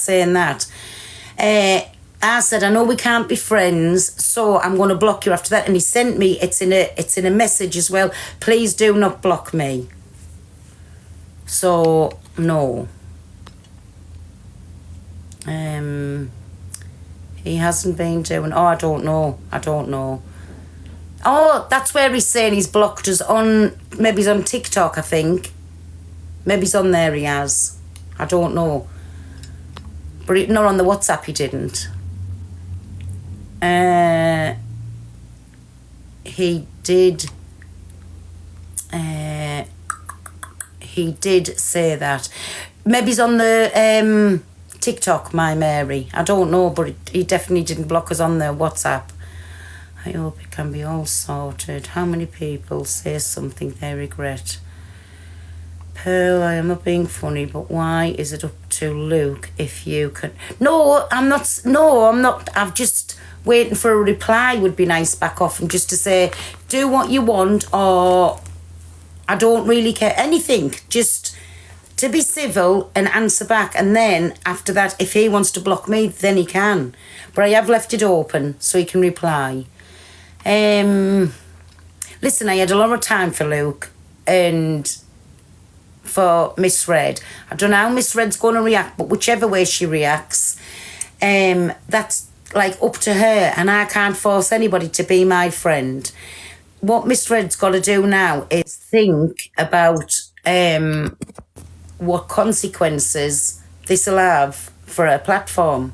saying that. I said, I know we can't be friends, so I'm going to block you after that. And he sent me, it's in a message as well, please do not block me. So, no. He hasn't been doing, I don't know. Oh, that's where he's saying he's blocked us on, maybe he's on TikTok, I think. Maybe he's on there, he has. I don't know. But not on the WhatsApp, he didn't. He did say that. Maybe he's on the TikTok, my Mary. I don't know, but he definitely didn't block us on the WhatsApp. I hope it can be all sorted. How many people say something they regret? Pearl, I am not being funny, but why is it up to Luke if you can... No, I'm not. I'm just waiting for a reply would be nice back off him, just to say, do what you want, or I don't really care. Anything. Just to be civil and answer back. And then after that, if he wants to block me, then he can. But I have left it open so he can reply. Listen, I had a lot of time for Luke and for Miss Red. I don't know how Miss Red's going to react, but whichever way she reacts, that's like up to her, and I can't force anybody to be my friend. What Miss Red's got to do now is think about what consequences this will have for her platform.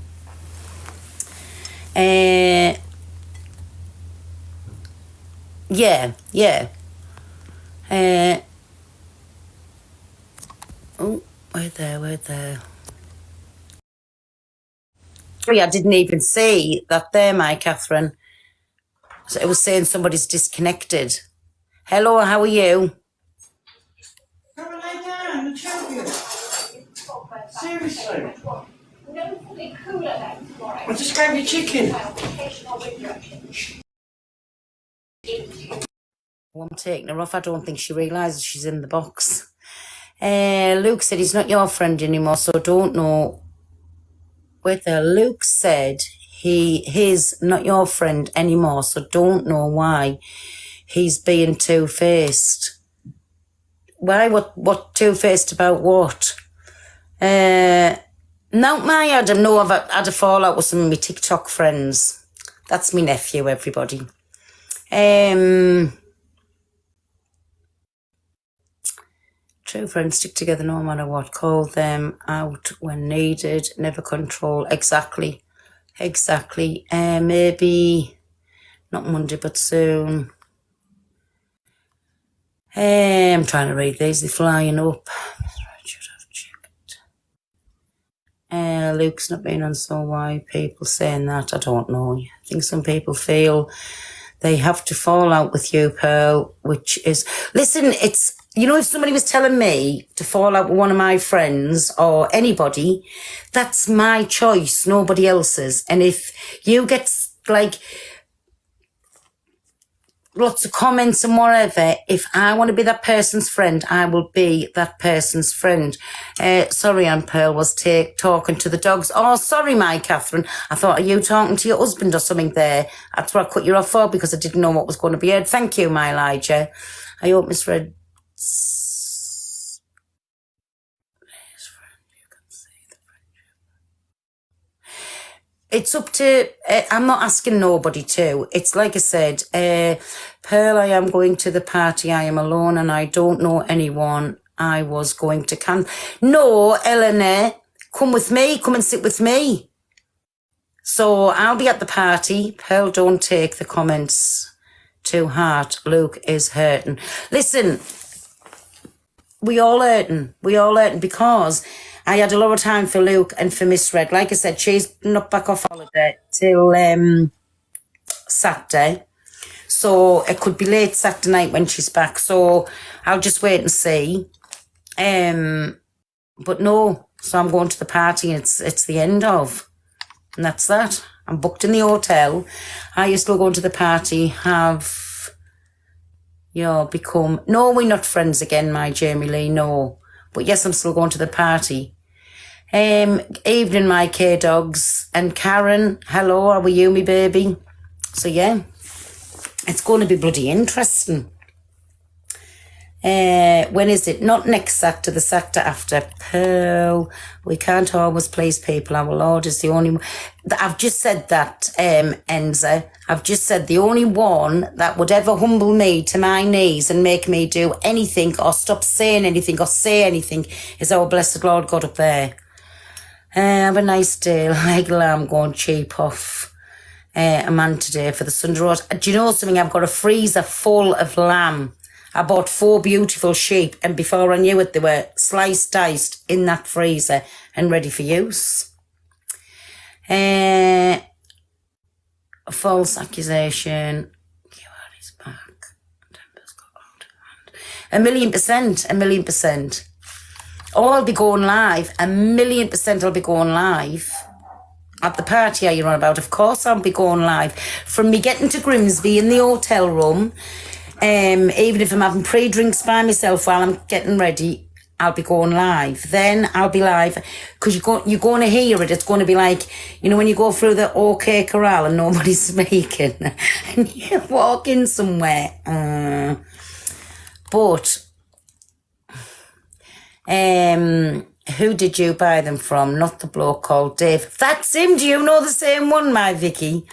Yeah. Oh, wait there. Sorry, I didn't even see that there, my Catherine. So it was saying somebody's disconnected. Hello, how are you? Come and lay down and tell you. Seriously. I just gave you chicken. Well, I'm taking her off. I don't think she realises she's in the box. Luke said he's not your friend anymore, so don't know whether Luke said he's not your friend anymore, so don't know why he's being two-faced. Why? What two-faced about what? Now, my Adam, no, I've had a fallout with some of my TikTok friends. That's my nephew, everybody. True friends stick together no matter what. Call them out when needed. Never control. Exactly. Maybe not Monday, but soon. I'm trying to read these. They're flying up. I should have checked. Luke's not been on, so why people saying that? I don't know. I think some people feel they have to fall out with you, Pearl, which is... Listen, it's... You know, if somebody was telling me to fall out with one of my friends or anybody, that's my choice, nobody else's. And if you get, like, lots of comments and whatever, if I want to be that person's friend, I will be that person's friend. Sorry, Anne Pearl was talking to the dogs. Oh, sorry, my Catherine. I thought, are you talking to your husband or something there? That's what I cut you off for, because I didn't know what was going to be heard. Thank you, my Elijah. I hope Miss Red... It's up to... I'm not asking nobody to. It's like I said, Pearl, I am going to the party. I am alone and I don't know anyone. I was going to No, Eleanor, come with me. Come and sit with me. So I'll be at the party. Pearl, don't take the comments to heart. Luke is hurting. Listen, we all hurting because I had a lot of time for Luke and for Miss Red. Like I said, she's not back off holiday till Saturday. So it could be late Saturday night when she's back. So I'll just wait and see. But no, so I'm going to the party and it's the end of. And that's that. I'm booked in the hotel. Are you still going to the party? Become... No, we're not friends again, my Jamie Lee, no. But yes, I'm still going to the party. Evening, my K-Dogs. And Karen, hello, how are you, me baby? So, yeah, it's going to be bloody interesting. When is it? Not next Saturday, the Saturday after. Pearl, we can't always please people. Our Lord is the only one. I've just said that, Enza. I've just said the only one that would ever humble me to my knees and make me do anything or stop saying anything or say anything is our blessed Lord God up there. Have a nice day. Like I'm going cheap off a man today for the Sunday roast. Do you know something? I've got a freezer full of lamb. I bought 4 beautiful sheep, and before I knew it, they were sliced, diced in that freezer and ready for use. False accusation. QR is back. 1,000,000%, 1,000,000%. Oh, I'll be going live. 1,000,000% I'll be going live. At the party you're on about, of course I'll be going live. From me getting to Grimsby in the hotel room, even if I'm having pre-drinks by myself while I'm getting ready, I'll be going live. Then I'll be live, because you're going to hear it. It's going to be like, you know, when you go through the OK Corral and nobody's speaking and you walk in somewhere. But who did you buy them from? Not the bloke called Dave. That's him. Do you know the same one, my Vicky?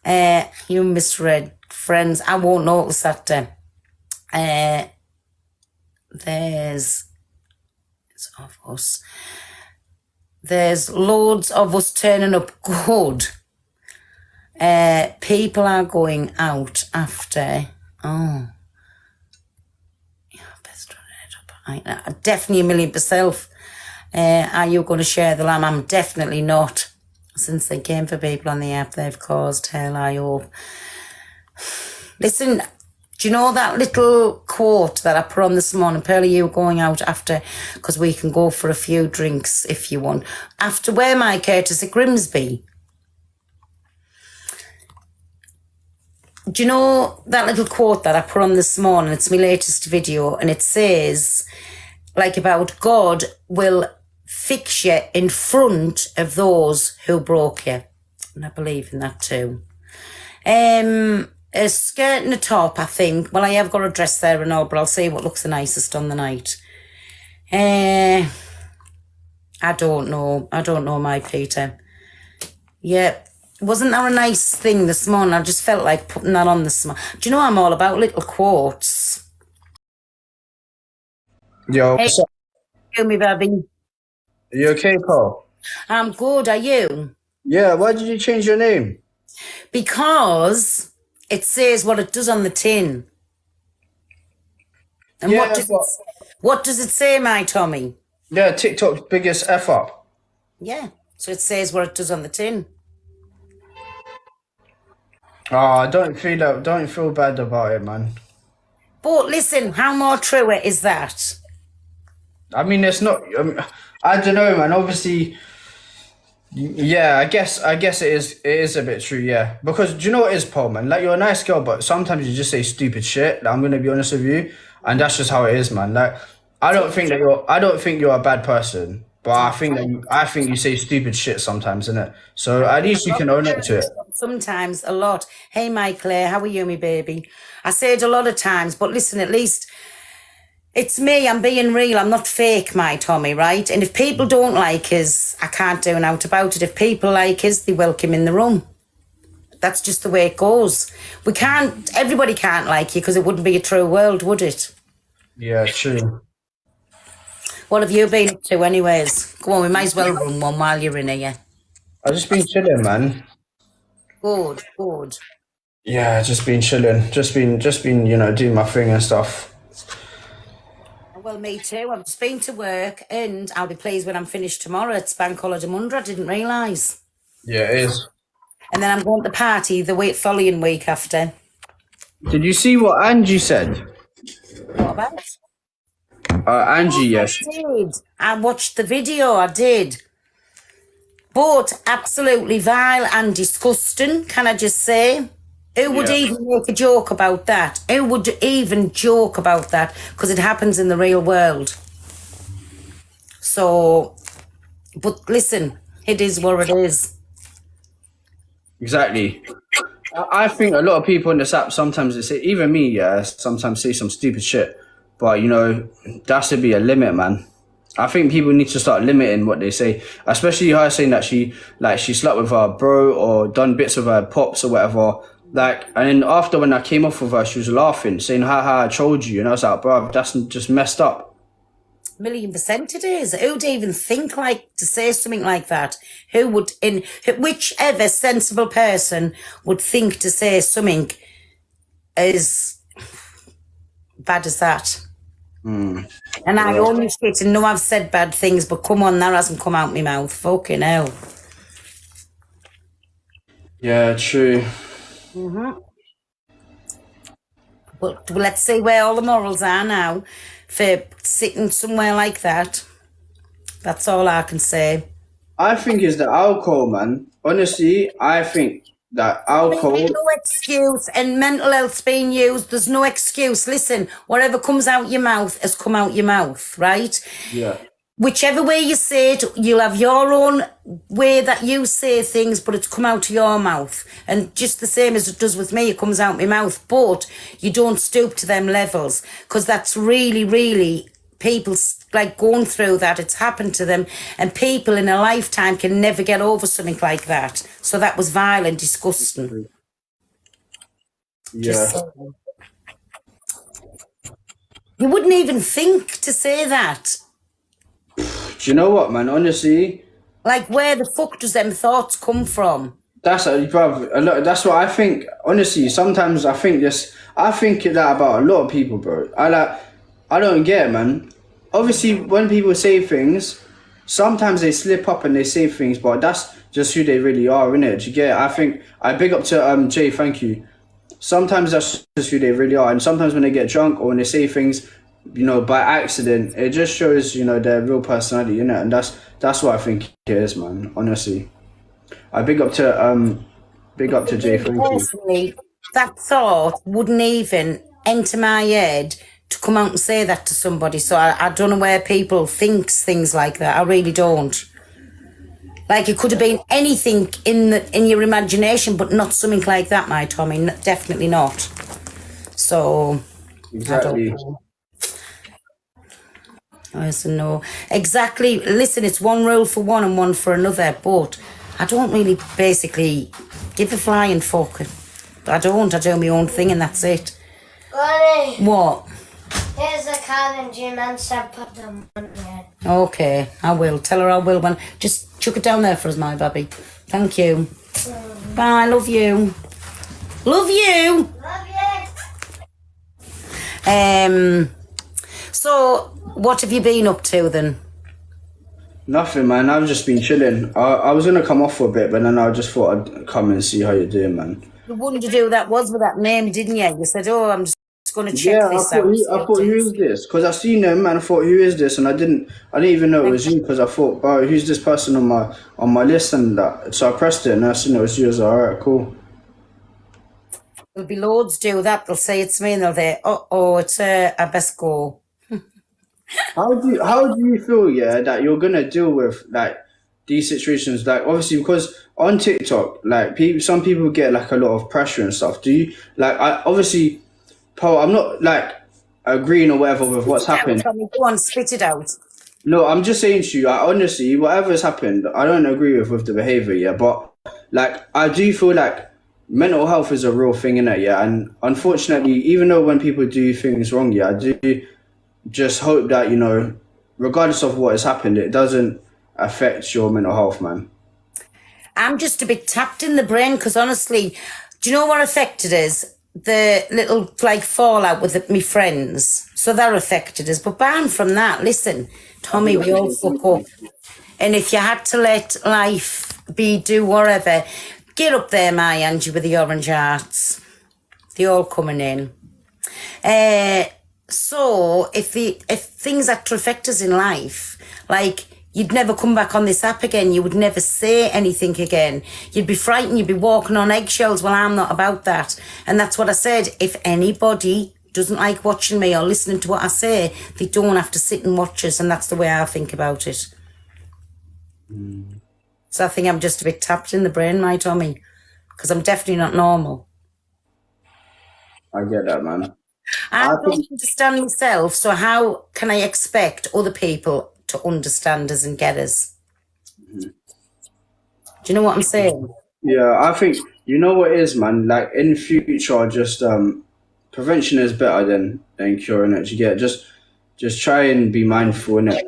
You misread. Friends, I won't notice that. There's of us. There's loads of us turning up good. People are going out after. Oh, yeah, best run it up. Definitely 1,000,000%. Are you going to share the lamb? I'm definitely not. Since they came for people on the app, they've caused hell, I hope. Listen, do you know that little quote that I put on this morning? Pearlie, you going out after, because we can go for a few drinks if you want. After where, my Curtis? At Grimsby. Do you know that little quote that I put on this morning? It's my latest video, and it says, like, about God will fix you in front of those who broke you. And I believe in that too. A skirt and a top, I think. Well, I have got a dress there and all, but I'll see what looks the nicest on the night. I don't know. I don't know, my Peter. Yeah, wasn't that a nice thing this morning? I just felt like putting that on this morning. Do you know I'm all about little quotes? Yo, Hey, what's up? you me, baby. Are you okay, Paul? I'm good, are you? Yeah, why did you change your name? Because it says what it does on the tin. And Yeah, what does it say, my Tommy? yeah, TikTok's biggest F up. Yeah, so it says what it does on the tin. Don't feel bad about it, man. But listen, how more true is that? I mean, it's not. I don't know, man. Obviously, yeah. I guess it is. It is a bit true, yeah. Because do you know what it is, Paul, man? Like, you're a nice girl, but sometimes you just say stupid shit. Like, I'm gonna be honest with you, and that's just how it is, man. Like, I don't think you're a bad person, but I think you say stupid shit sometimes, innit? So at least you can own up to it. Sometimes, a lot. Hey, my Claire, how are you, me baby? I say it a lot of times, but listen, at least it's me. I'm being real. I'm not fake, my Tommy, right? And if people don't like us, I can't do an out about it. If people like us, they welcome in the room. That's just the way it goes. Everybody can't like you, because it wouldn't be a true world, would it? Yeah, true. What have you been up to anyways? Go on, we might as well run one while you're in here. I've just been chilling, man. Good, good. Yeah, just been chilling. Just been, doing my thing and stuff. Well, me too. I've just been to work, and I'll be pleased when I'm finished tomorrow. It's Bank Holiday Monday. I didn't realise. Yeah, it is. And then I'm going to the party the following week after. Did you see what Angie said? What about? Angie, yes. I did. I watched the video. I did. But absolutely vile and disgusting, can I just say? Who would even make a joke about that? Who would even joke about that? Because it happens in the real world. So, But listen, it is what it is. Exactly. I think a lot of people on this app sometimes they say, even me, yeah, sometimes say some stupid shit. But you know, there has to be a limit, man. I think people need to start limiting what they say, especially her saying that she slept with her bro or done bits of her pops or whatever. Like, and then after when I came off with her, she was laughing, saying, "Ha, I told you," and I was like, "Bro, that's just messed up." 1,000,000% it is. Who'd even think like to say something like that? Who would, in whichever sensible person would think to say something as bad as that? And I only shit and know I've said bad things, but come on, that hasn't come out my mouth. Fucking hell. Yeah, true. But let's see where all the morals are now for sitting somewhere like that. That's all I can say. I think it's the alcohol, man. Honestly, I think that alcohol. There's no excuse, and mental health's being used. There's no excuse. Listen, whatever comes out your mouth has come out your mouth, right? Yeah. Whichever way you say it, you'll have your own way that you say things, but it's come out of your mouth. And just the same as it does with me, it comes out my mouth. But you don't stoop to them levels, because that's really, really people like going through that. It's happened to them, and people in a lifetime can never get over something like that. So that was vile and disgusting. Yeah. You wouldn't even think to say that. Do you know what, man? Honestly, Like, where the fuck does them thoughts come from? that's bro. That's what I think. Honestly, sometimes I think that about a lot of people, bro. I don't get it, man. Obviously, when people say things, sometimes they slip up and they say things, but that's just who they really are, innit? Do you get it? I think I big up to Jay. Thank you. Sometimes that's just who they really are, and sometimes when they get drunk or when they say things, you know, by accident, it just shows, you know, their real personality, innit? And that's what I think it is, man. Honestly, I big up to Jay. Thank you. Personally, that thought wouldn't even enter my head to come out and say that to somebody. So I don't know where people thinks things like that. I really don't. Like, it could have been anything in your imagination, but not something like that, my Tommy. Definitely not. So Exactly. I don't know. I said no. Exactly. Listen, it's one rule for one and one for another, but I don't really basically give a flying fuck. I don't. I do my own thing and that's it. Ronnie, What? here's a card and Jim and said put them on there. Okay, I will. Tell her I will. When just chuck it down there for us, my baby. Thank you. Bye. Love you. Love you. Love you. So, what have you been up to then? Nothing, man. I've just been chilling. I was gonna come off for a bit, but then I just thought I'd come and see how you're doing, man. You wondered who that was with that name, didn't you? You said, "Oh, I'm just going to check Yeah, this out." I thought who is this? Because I seen him and I thought who is this, and I didn't even know it was you because I thought, bro, who's this person on my list and that. So I pressed it and I seen it was you. I was like, all right, cool. There'll be loads do that. They'll say it's me, and they'll say, "Oh, it's I best go." How do you feel, yeah, that you're gonna deal with like these situations? Like obviously because on TikTok, like some people get like a lot of pressure and stuff. Do you like? Obviously, Paul, I'm not like agreeing or whatever with what's happened. Tommy, go on, spit it out. No, I'm just saying to you, honestly, whatever's happened, I don't agree with the behavior, yeah. But like, I do feel like mental health is a real thing, innit, yeah. And unfortunately, even though when people do things wrong, yeah, I do just hope that, you know, regardless of what has happened, it doesn't affect your mental health, man. I'm just a bit tapped in the brain because honestly, do you know what affected us? The little like fallout with me friends. So they're affected us. But barring from that, listen, Tommy, we all fuck up. And if you had to let life do whatever, get up there, my Angie, with the orange hearts. They all coming in. So if things had to affect us in life, like you'd never come back on this app again, you would never say anything again. You'd be frightened, you'd be walking on eggshells. Well, I'm not about that. And that's what I said. If anybody doesn't like watching me or listening to what I say, they don't have to sit and watch us. And that's the way I think about it. So I think I'm just a bit tapped in the brain, my Tommy, because I'm definitely not normal. I get that, man. I I don't think, understand myself, so how can I expect other people to understand us and get us? Do you know what I'm saying? yeah, I think you know what it is, man. Like in future, just prevention is better than curing it. You get just try and be mindful in it.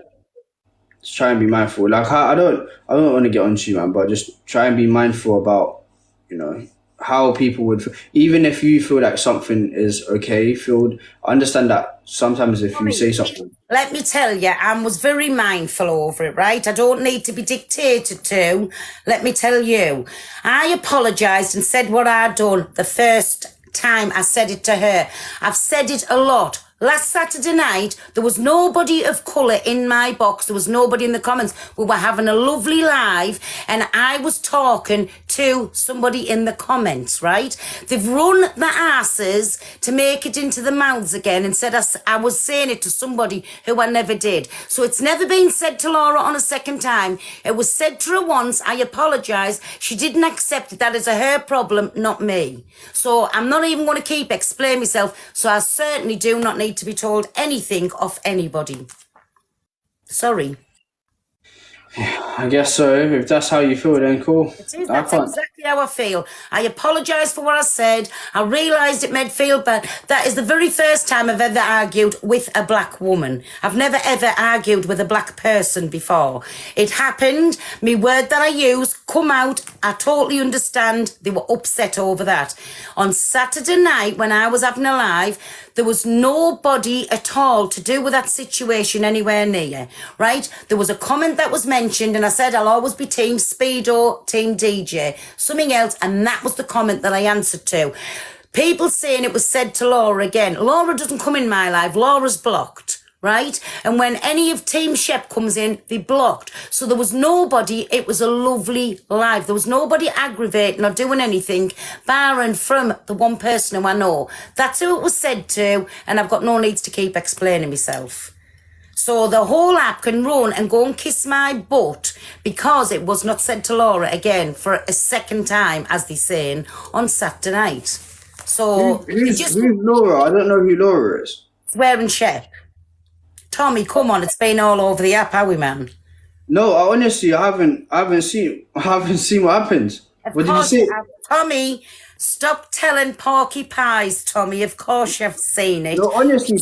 Just try and be mindful. Like I don't want to get on to you, man, but just try and be mindful about you know how people would feel. Even if you feel like something is okay, feel understand that sometimes if you say something. Let me tell you, I was very mindful over it, right? I don't need to be dictated to. Let me tell you, I apologised and said what I'd done the first time I said it to her. I've said it a lot. Last Saturday night, there was nobody of colour in my box. There was nobody in the comments. We were having a lovely live and I was talking to somebody in the comments, right? They've run the asses to make it into the mouths again and said I was saying it to somebody who I never did. So it's never been said to Laura on a second time. It was said to her once. I apologise. She didn't accept it. That is her problem, not me. So I'm not even going to keep explaining myself. So I certainly do not need to be told anything of anybody. Sorry. I guess so. If that's how you feel, then cool. It is. I That's can't. exactly how I feel. I apologise for what I said. I realised it made me feel bad. That is the very first time I've ever argued with a black woman. I've never ever argued with a black person before. It happened. Me word that I used come out. I totally understand. They were upset over that. On Saturday night when I was having a live, there was nobody at all to do with that situation anywhere near, right? There was a comment that was mentioned and I said I'll always be team Speedo, team DJ, something else, and that was the comment that I answered to. People saying it was said to Laura again. Laura doesn't come in my live. Laura's blocked. Right? And when any of Team Shep comes in, they blocked. So there was nobody, it was a lovely live. There was nobody aggravating or doing anything, barring from the one person who I know. That's who it was said to, and I've got no needs to keep explaining myself. So the whole app can run and go and kiss my butt because it was not said to Laura again for a second time, as they're saying, on Saturday night. So Who's Laura? I don't know who Laura is. Swearing Shep. Tommy, come on, it's been all over the app, have we, man? No, I haven't seen what happens. What did you say? Tommy, stop telling porky pies, Tommy. Of course you've seen it. No, honestly.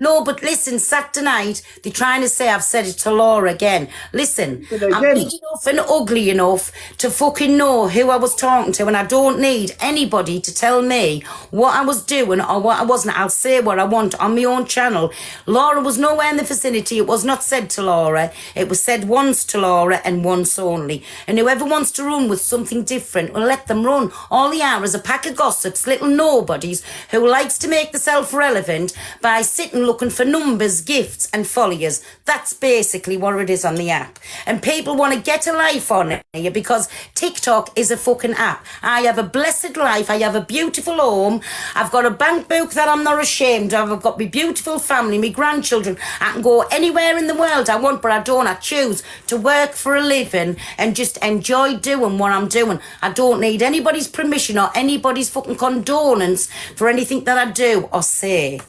No, but listen, Saturday night, they're trying to say I've said it to Laura again. Listen, I'm big enough and ugly enough to fucking know who I was talking to, and I don't need anybody to tell me what I was doing or what I wasn't. I'll say what I want on my own channel. Laura was nowhere in the vicinity. It was not said to Laura. It was said once to Laura and once only. And whoever wants to run with something different, well, let them run. All they are is a pack of gossips, little nobodies who likes to make themselves relevant by sitting looking for numbers, gifts and followers. That's basically what it is on the app. And people want to get a life on it because TikTok is a fucking app. I have a blessed life. I have a beautiful home. I've got a bank book that I'm not ashamed of. I've got my beautiful family, my grandchildren. I can go anywhere in the world I want, but I don't. I choose to work for a living and just enjoy doing what I'm doing. I don't need anybody's permission or anybody's fucking condonance for anything that I do or say.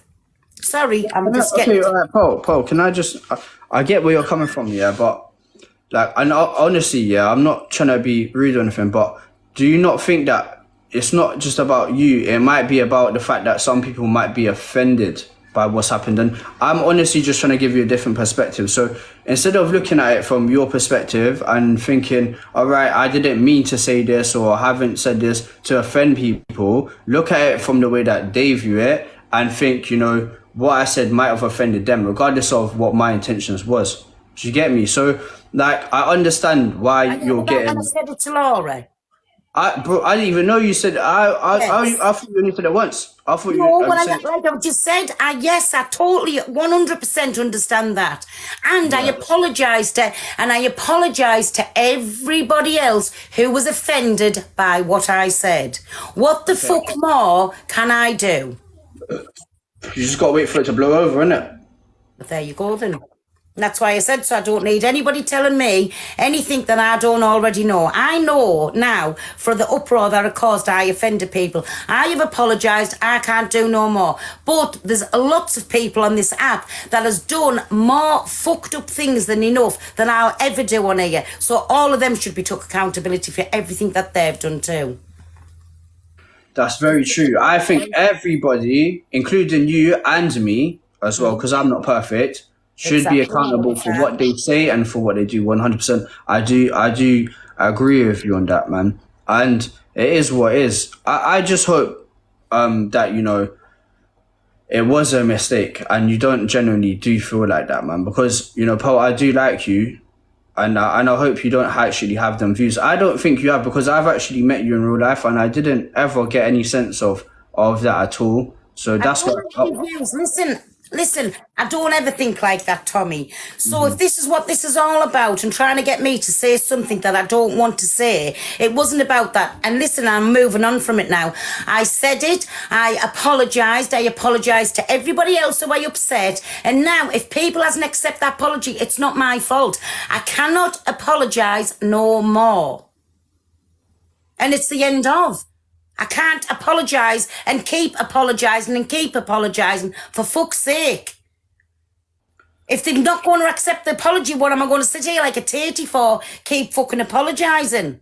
Sorry, I'm just getting... Okay, all right, Paul, can I just... I get where you're coming from, yeah, but... Like, and honestly, yeah, I'm not trying to be rude or anything, but do you not think that it's not just about you? It might be about the fact that some people might be offended by what's happened. And I'm honestly just trying to give you a different perspective. So instead of looking at it from your perspective and thinking, all right, I didn't mean to say this or I haven't said this to offend people, look at it from the way that they view it and think, you know, what I said might have offended them, regardless of what my intentions was. Do you get me? So, like, I understand why you're getting... I said it to Laura. I didn't even know you said... I thought you only said it once. I thought no, like I just said, yes, I totally 100% understand that. And I apologise to everybody else who was offended by what I said. What the fuck more can I do? You just got to wait for it to blow over, innit? But there you go then. That's why I said so. I don't need anybody telling me anything that I don't already know. I know now for the uproar that it caused, I offended people. I have apologised. I can't do no more. But there's lots of people on this app that has done more fucked up things than enough than I'll ever do on here. So all of them should be took accountability for everything that they've done too. That's very true. I think everybody, including you and me as well, because I'm not perfect, should be accountable for what they say and for what they do. 100%. I do agree with you on that, man. And it is what it is. I just hope that, you know, it was a mistake and you don't genuinely do feel like that, man. Because, you know, Paul, I do like you. And I hope you don't actually have them views. I don't think you have, because I've actually met you in real life and I didn't ever get any sense of that at all. So that's what. Listen, I don't ever think like that, Tommy. So if this is what this is all about and trying to get me to say something that I don't want to say, it wasn't about that. And listen, I'm moving on from it now. I said it. I apologised. I apologised to everybody else who I upset. And now if people hasn't accept that apology, it's not my fault. I cannot apologise no more. And it's the end of. I can't apologise and keep apologising and keep apologising, for fuck's sake. If they're not going to accept the apology, what am I going to sit here like a tatey for? Keep fucking apologising.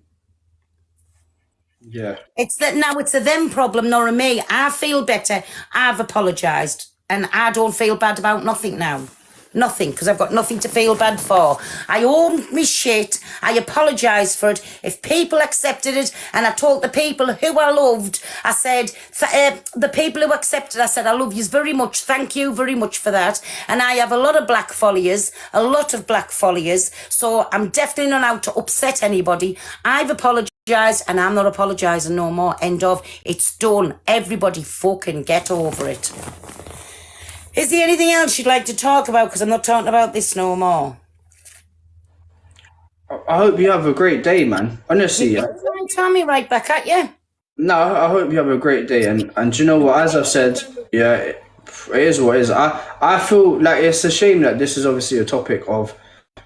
Yeah. It's that now it's a them problem, not a me. I feel better. I've apologised and I don't feel bad about nothing now. Nothing, because I've got nothing to feel bad for. I owned me shit. I apologised for it. If people accepted it, and I told the people who I loved, I said, the people who accepted, I said, I love you very much. Thank you very much for that. And I have a lot of black followers, so I'm definitely not out to upset anybody. I've apologised and I'm not apologising no more. End of. It's done. Everybody fucking get over it. Is there anything else you'd like to talk about? Because I'm not talking about this no more. I hope you have a great day, man. Honestly, yeah. Tommy, right back at you. No, I hope you have a great day. And you know what? As I've said, yeah, it is what it is. I feel like it's a shame that this is obviously a topic of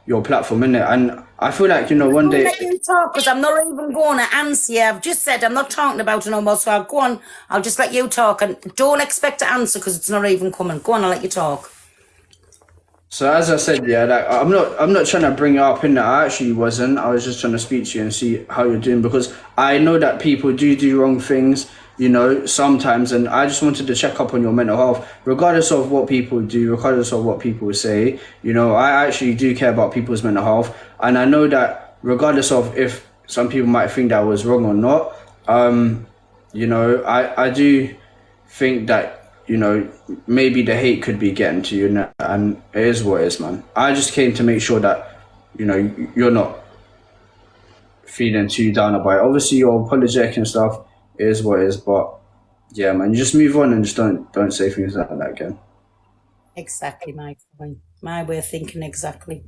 your platform, innit? And I feel like, you know, one day. Let you talk, because I'm not even going to answer you. I've just said I'm not talking about it no more, so I'll go on. I'll just let you talk, and don't expect to answer because it's not even coming. Go on, I'll let you talk. So as I said, yeah, like I'm not trying to bring it up in that. I actually wasn't. I was just trying to speak to you and see how you're doing, because I know that people do wrong things, you know, sometimes, and I just wanted to check up on your mental health, regardless of what people do, regardless of what people say. You know, I actually do care about people's mental health, and I know that regardless of if some people might think that was wrong or not, you know, I do think that, you know, maybe the hate could be getting to you, and it is what it is, man. I just came to make sure that, you know, you're not feeling too down about it. Obviously, you're apologetic and stuff. It is what it is, but yeah, man, you just move on and just don't say things like that again. Exactly my point. My way of thinking, exactly.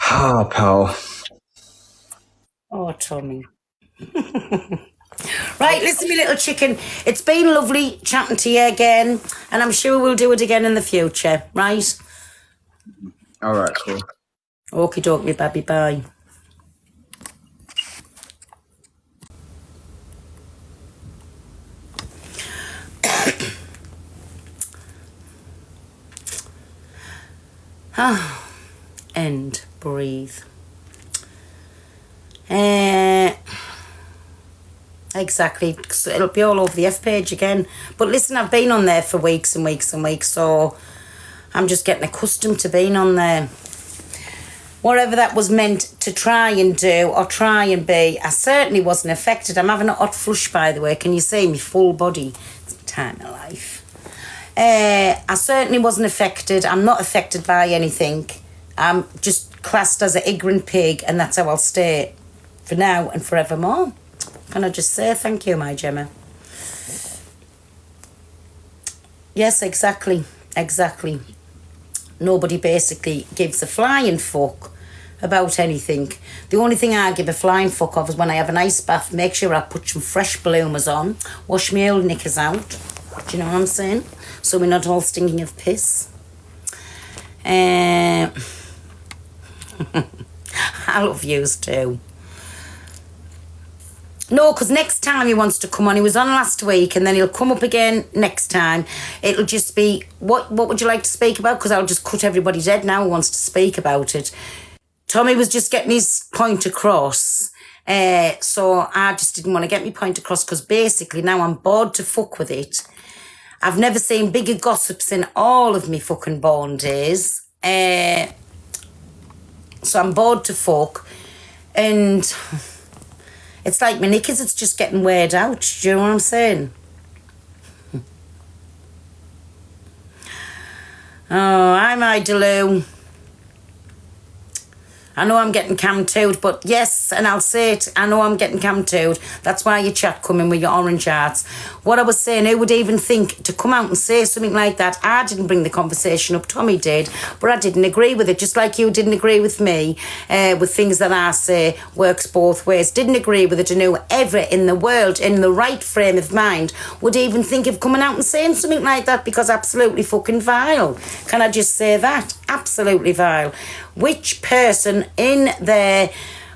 Ah, pal. Oh, Tommy. Right, listen, me little chicken. It's been lovely chatting to you again, and I'm sure we'll do it again in the future, right? All right, cool. Okie doke, me baby, bye. End. Breathe. Exactly. So it'll be all over the F page again. But listen, I've been on there for weeks and weeks and weeks, so I'm just getting accustomed to being on there. Whatever that was meant to try and do or try and be, I certainly wasn't affected. I'm having a hot flush, by the way. Can you see me full body? It's the time of life. I certainly wasn't affected. I'm not affected by anything. I'm just classed as an ignorant pig, and that's how I'll stay for now and forevermore. Can I just say thank you, my Gemma? Yes, exactly. Nobody basically gives a flying fuck about anything. The only thing I give a flying fuck of is when I have an ice bath, make sure I put some fresh bloomers on, wash my old knickers out, Do you know what I'm saying? So we're not all stinking of piss. I love yous too. No, because next time he wants to come on, he was on last week, and then he'll come up again next time. It'll just be, what would you like to speak about? Because I'll just cut everybody's head now who wants to speak about it. Tommy was just getting his point across, so I just didn't want to get my point across, because basically now I'm bored to fuck with it. I've never seen bigger gossips in all of me fucking born days. So I'm bored to fuck, and it's like my knickers, it's just getting weared out. Do you know what I'm saying? Oh, I'm Idaloo. I know I'm getting cam-tooed, but yes, and I'll say it, I know I'm getting cam-tooed. That's why your chat coming with your orange hearts. What I was saying, who would even think to come out and say something like that? I didn't bring the conversation up, Tommy did, but I didn't agree with it, just like you didn't agree with me, with things that I say works both ways. Didn't agree with it, and whoever in the world, in the right frame of mind, would even think of coming out and saying something like that, because absolutely fucking vile. Can I just say that? Absolutely vile. Which person in there,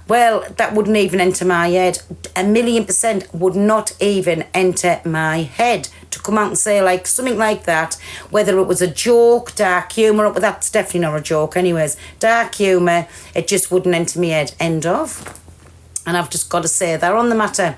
well, that wouldn't even enter my head. 1,000,000% would not even enter my head to come out and say like something like that, whether it was a joke, dark humour, but that's definitely not a joke anyways. Dark humour, it just wouldn't enter my head. End of. And I've just got to say that on the matter.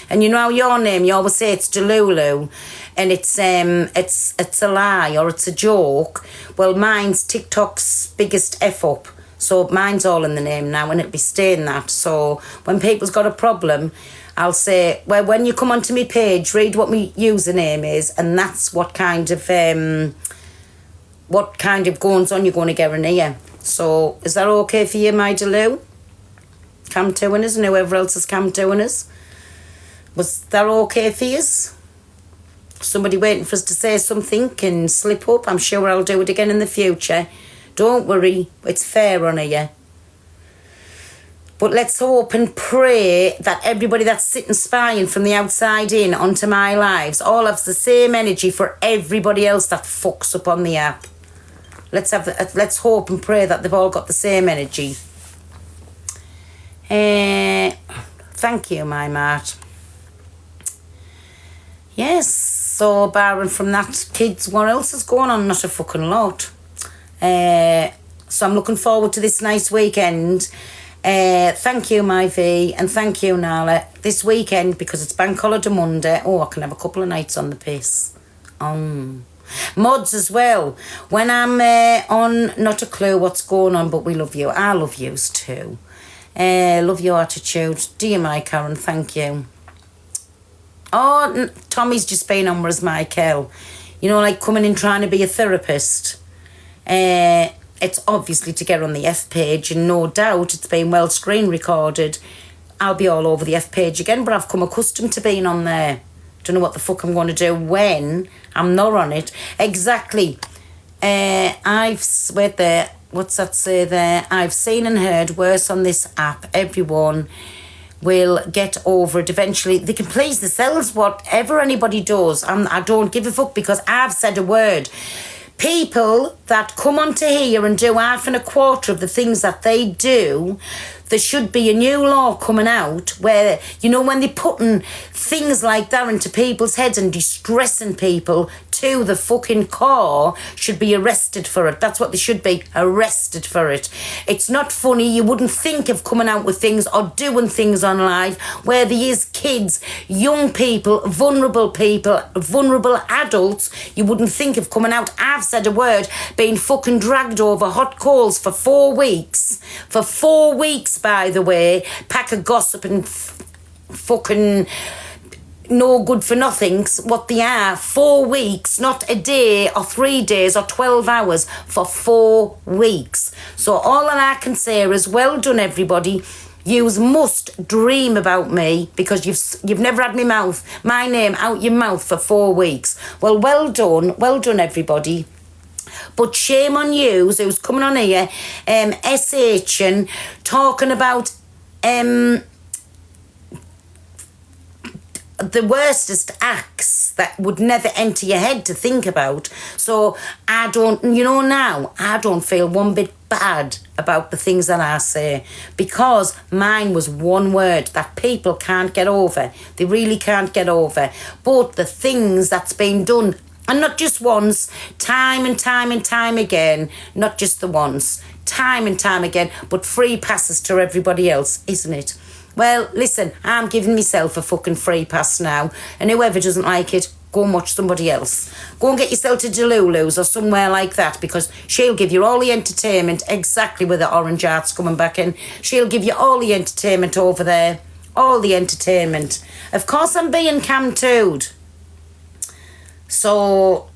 And you know how your name, you always say it's Delulu, and it's a lie or it's a joke. Well, mine's TikTok's biggest F up. So mine's all in the name now, and it'll be staying that. So when people's got a problem, I'll say, well, when you come onto my page, read what my username is, and that's what kind of goings on you're going to get in here. So is that okay for you, my Delou? Cam doing us, and whoever else is cam doing us. Was that okay for you? Somebody waiting for us to say something can slip up. I'm sure I'll do it again in the future. Don't worry, it's fair on you. But let's hope and pray that everybody that's sitting spying from the outside in onto my lives all has the same energy for everybody else that fucks up on the app. Let's hope and pray that they've all got the same energy. Thank you, my mart. Yes, so barring from that, kids, what else is going on? Not a fucking lot. So I'm looking forward to this nice weekend. Thank you, my V, and thank you, Nala. This weekend, because it's Bank Holiday Monday, I can have a couple of nights on the piss. Mods as well. When I'm on, not a clue what's going on, but we love you. I love yous too. Love your attitude. Dear my Karen, thank you. Oh, Tommy's just been on with Michael. You know, like coming in trying to be a therapist. It's obviously to get on the F page, and no doubt it's been well screen recorded. I'll be all over the F page again, but I've come accustomed to being on there. Don't know what the fuck I'm going to do when I'm not on it. Exactly. Wait there. What's that say there? I've seen and heard worse on this app. Everyone will get over it eventually. They can please themselves, whatever anybody does. I don't give a fuck, because I've said a word. People that come onto here and do half and a quarter of the things that they do, there should be a new law coming out where, you know, when they're putting things like that into people's heads and distressing people to the fucking core, should be arrested for it. That's what they should be, arrested for it. It's not funny. You wouldn't think of coming out with things or doing things on live where there is kids, young people, vulnerable adults. You wouldn't think of coming out. I've said a word, being fucking dragged over hot coals for 4 weeks. For 4 weeks, by the way. Pack of gossip and fucking no good for nothings, what they are. 4 weeks, not a day or 3 days or 12 hours, for 4 weeks. So all that I can say is, well done, everybody. Yous must dream about me, because you've never had my name out your mouth for 4 weeks. Well done, everybody. But shame on yous who's coming on here, SHing, talking about the worstest acts things that would never enter your head to think about. So I don't, now, I don't feel one bit bad about the things that I say, because mine was one word that people can't get over. They really can't get over. But the things that's been done, and not just once, time and time and time again, not just the once, time and time again, but free passes to everybody else, isn't it? Well, listen, I'm giving myself a fucking free pass now, and whoever doesn't like it, go and watch somebody else. Go and get yourself to Delulu's or somewhere like that, because she'll give you all the entertainment, exactly where the orange art's coming back in. She'll give you all the entertainment over there. All the entertainment. Of course, I'm being cam-tooed. So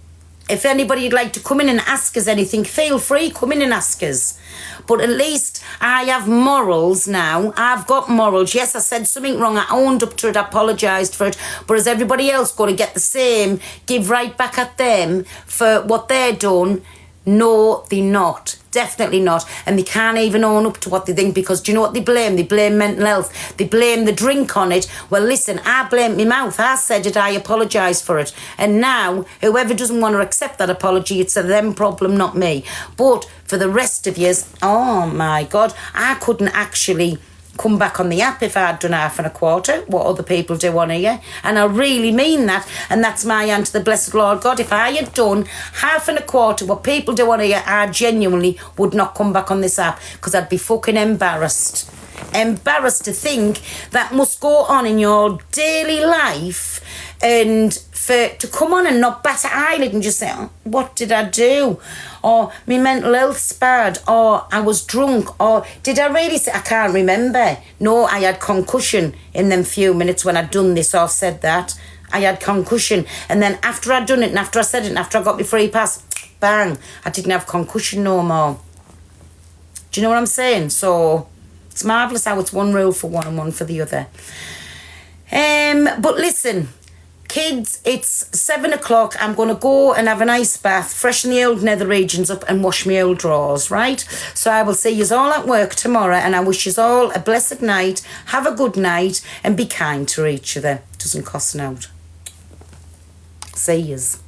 if anybody'd like to come in and ask us anything, feel free, come in and ask us. But at least I have morals now. I've got morals. Yes, I said something wrong. I owned up to it. I apologised for it. But is everybody else going to get the same, give right back at them for what they're done? No, they're not. Definitely not. And they can't even own up to what they think, because do you know what they blame? They blame mental health. They blame the drink on it. Well, listen, I blamed my mouth. I said it. I apologise for it. And now, whoever doesn't want to accept that apology, it's a them problem, not me. But for the rest of yous, oh my God, I couldn't actually come back on the app if I'd done half and a quarter, what other people do on here. And I really mean that. And that's my hand to the blessed Lord God. If I had done half and a quarter what people do on here, I genuinely would not come back on this app, because I'd be fucking embarrassed. Embarrassed to think that must go on in your daily life, and to come on and not bat an eyelid and just say, oh, what did I do? Or my mental health's bad, or I was drunk, or did I really say, I can't remember. No, I had concussion in them few minutes when I'd done this or said that. I had concussion. And then after I'd done it, and after I said it, and after I got my free pass, bang, I didn't have concussion no more. Do you know what I'm saying? So it's marvellous how it's one rule for one and one for the other. But listen, kids, it's 7 o'clock. I'm going to go and have a nice bath, freshen the old nether regions up and wash my old drawers, right? So I will see you all at work tomorrow, and I wish you all a blessed night. Have a good night and be kind to each other. It doesn't cost an out. See yous.